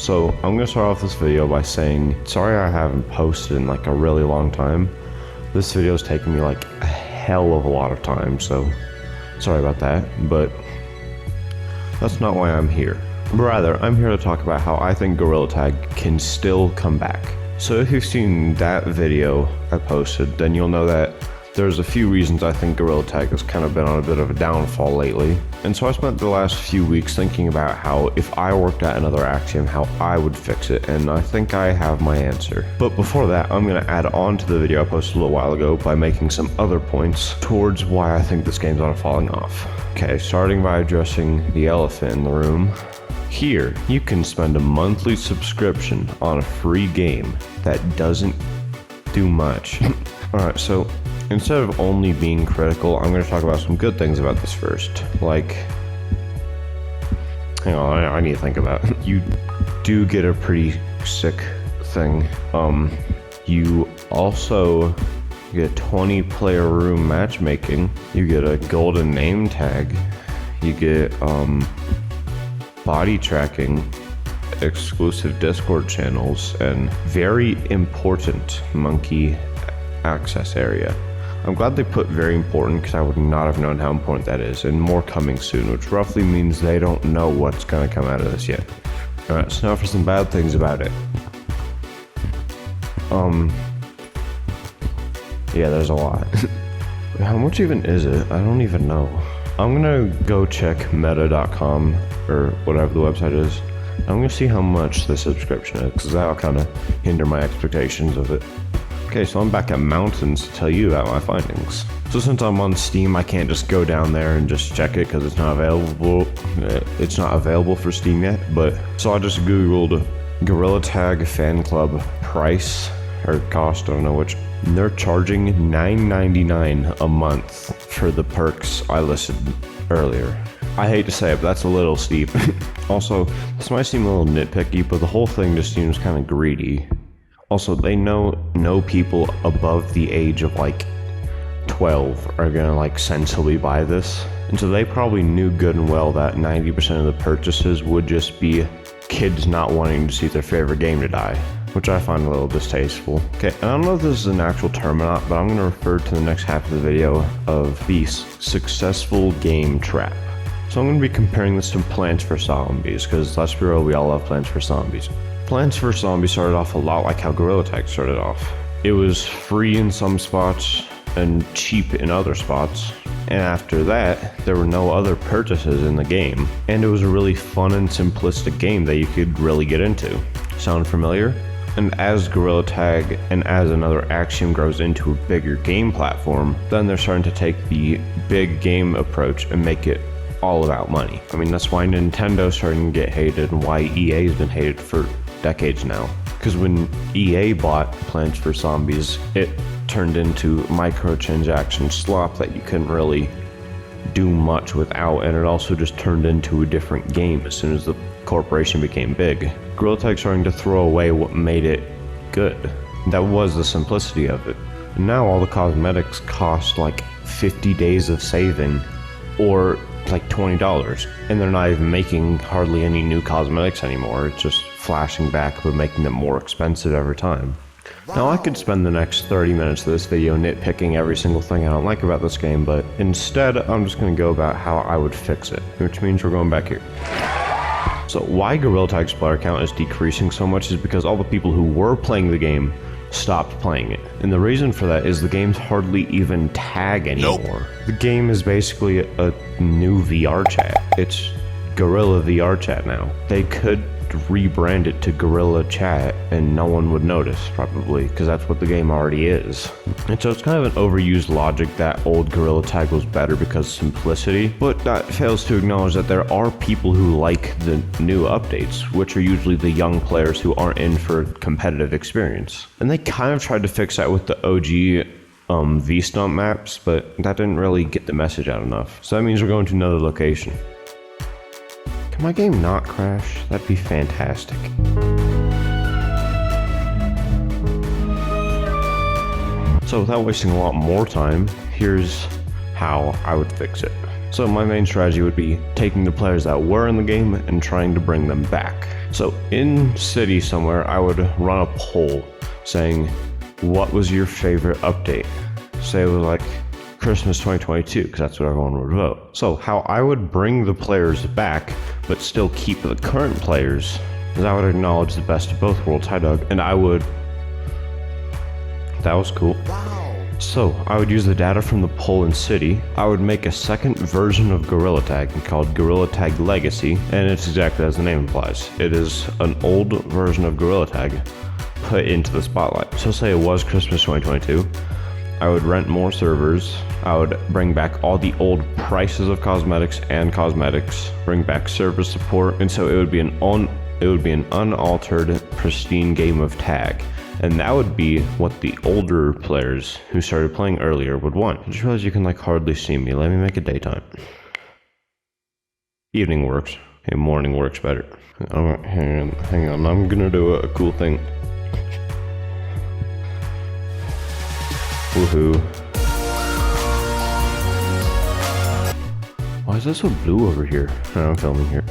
So I'm gonna start off this video by saying, sorry I haven't posted in like a really long time. This video's taken me like a hell of a lot of time, so sorry about that, but that's not why I'm here. Rather, I'm here to talk about how I think Gorilla Tag can still come back. So if you've seen that video I posted, then you'll know that there's a few reasons I think Gorilla Tag has kind of been on a bit of a downfall lately. And so I spent the last few weeks thinking about how if I worked at another Axiom, how I would fix it, and I think I have my answer. But before that, I'm going to add on to the video I posted a little while ago by making some other points towards why I think this game's on falling off. Okay, starting by addressing the elephant in the room. Here, you can spend a monthly subscription on a free game that doesn't do much. Alright, so instead of only being critical, I'm going to talk about some good things about this first. Like, hang on, I need to think about it. You do get a pretty sick thing. You also get 20 player room matchmaking. You get a golden name tag. You get, body tracking, exclusive Discord channels, and very important monkey access area. I'm glad they put very important because I would not have known how important that is, and more coming soon, which roughly means they don't know what's going to come out of this yet. Alright, so now for some bad things about it. Yeah, there's a lot. How much even is it? I don't even know. I'm gonna go check meta.com or whatever the website is. I'm gonna see how much the subscription is, because that'll kind of hinder my expectations of it. Okay, so I'm back at Mountains to tell you about my findings. So since I'm on Steam, I can't just go down there and just check it because it's not available. It's not available for Steam yet, but so I just googled Gorilla Tag fan club price or cost, I don't know which. They're charging $9.99 a month for the perks I listed earlier. I hate to say it, but that's a little steep. Also, this might seem a little nitpicky, but the whole thing just seems kind of greedy. Also, they know no people above the age of like 12 are gonna like sensibly buy this. And so they probably knew good and well that 90% of the purchases would just be kids not wanting to see their favorite game to die, which I find a little distasteful. Okay, and I don't know if this is an actual term or not, but I'm gonna refer to the next half of the video of the successful game trap. So I'm gonna be comparing this to Plants vs. Zombies, because let's be real, we all love Plants vs. Zombies. Plants vs. Zombies started off a lot like how Gorilla Tag started off. It was free in some spots and cheap in other spots. And after that, there were no other purchases in the game. And it was a really fun and simplistic game that you could really get into. Sound familiar? And as Gorilla Tag and as another Axiom grows into a bigger game platform, then they're starting to take the big game approach and make it all about money. I mean, that's why Nintendo's starting to get hated and why EA's been hated for decades now. Because when EA bought Plants vs. Zombies, it turned into microtransaction slop that you couldn't really do much without, and it also just turned into a different game as soon as the corporation became big. Gorilla Tag's starting to throw away what made it good. That was the simplicity of it. And now all the cosmetics cost like 50 days of saving or like $20, and they're not even making hardly any new cosmetics anymore. It's just flashing back but making them more expensive every time. Now I could spend the next 30 minutes of this video nitpicking every single thing I don't like about this game, but instead I'm just going to go about how I would fix it, which means we're going back here. So why Gorilla Tag's player count is decreasing so much is because all the people who were playing the game stopped playing it. And the reason for that is the game's hardly even tag anymore. Nope. The game is basically a new VR chat. It's Gorilla VR Chat now. They could rebrand it to Gorilla Chat and no one would notice, probably, because that's what the game already is. And so it's kind of an overused logic that old Gorilla Tag was better because of simplicity, but that fails to acknowledge that there are people who like the new updates, which are usually the young players who aren't in for competitive experience. And they kind of tried to fix that with the OG V-Stump maps, but that didn't really get the message out enough. So that means we're going to another location. Can my game not crash? That'd be fantastic. So without wasting a lot more time, here's how I would fix it. So my main strategy would be taking the players that were in the game and trying to bring them back. So in city somewhere, I would run a poll saying, what was your favorite update? Say it was like Christmas 2022, because that's what everyone would vote. So how I would bring the players back, but still keep the current players, is I would acknowledge the best of both worlds. Hi, Doug. And I would... That was cool. Wow. So I would use the data from the poll in city. I would make a second version of Gorilla Tag called Gorilla Tag Legacy, and it's exactly as the name implies. It is an old version of Gorilla Tag put into the spotlight. So say it was Christmas 2022. I would rent more servers. I would bring back all the old prices of cosmetics, bring back server support, and so it would be an unaltered, pristine game of tag. And that would be what the older players who started playing earlier would want. I just realized you can like hardly see me. Let me make it daytime. Evening works. Okay, morning works better. Alright, hang on. I'm gonna do a cool thing. Woohoo. Why is that so blue over here? I'm filming here.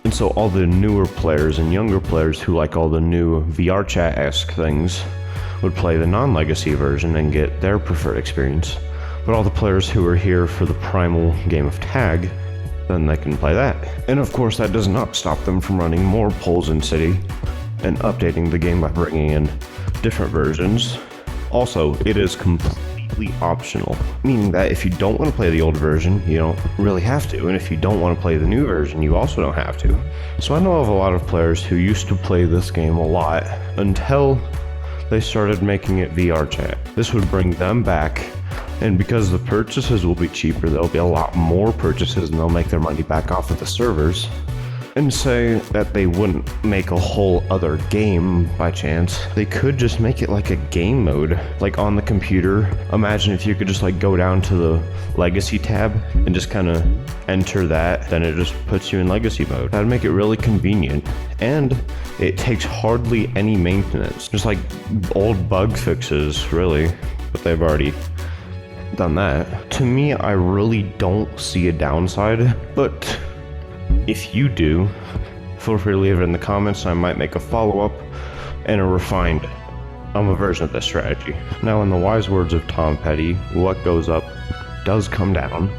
And so all the newer players and younger players who like all the new VR chat-esque things would play the non-legacy version and get their preferred experience. But all the players who are here for the primal game of tag, then they can play that. And of course that does not stop them from running more polls in city and updating the game by bringing in different versions. Also, it is completely optional, meaning that if you don't want to play the old version, you don't really have to, and if you don't want to play the new version, you also don't have to. So I know of a lot of players who used to play this game a lot until they started making it VR chat. This would bring them back, and because the purchases will be cheaper, there'll be a lot more purchases and they'll make their money back off of the servers. And say that they wouldn't make a whole other game by chance. They could just make it like a game mode, like on the computer. Imagine if you could just like go down to the legacy tab and just kind of enter that, then it just puts you in legacy mode. That'd make it really convenient, and it takes hardly any maintenance. Just like old bug fixes, really, but they've already done that. To me, I really don't see a downside, but if you do, feel free to leave it in the comments. I might make a follow-up and a refined version of this strategy. Now, in the wise words of Tom Petty, what goes up does come down,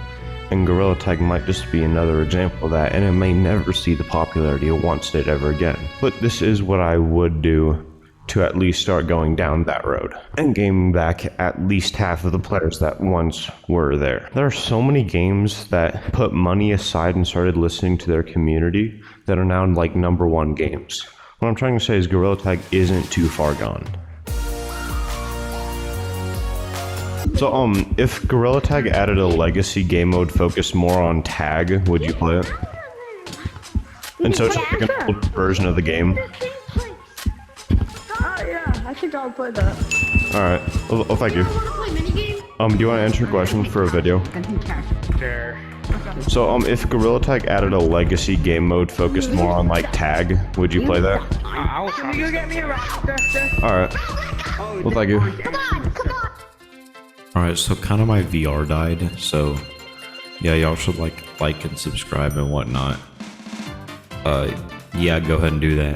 and Gorilla Tag might just be another example of that, and it may never see the popularity it once did ever again. But this is what I would do to at least start going down that road and gaining back at least half of the players that once were there. There are so many games that put money aside and started listening to their community that are now like #1 games. What I'm trying to say is Gorilla Tag isn't too far gone. So if Gorilla Tag added a legacy game mode focused more on tag, would you play it? And so it's like an old version of the game. I think I'll play that. Alright. Well, thank you. Do you want to answer questions for a video? Sure. So, if Gorilla Tag added a legacy game mode focused more on, like, tag, would you play that? Can you get me a rock duster? Alright. Well, thank you. Come on. Alright, so kind of my VR died, so yeah, y'all should like and subscribe and whatnot. Yeah, go ahead and do that.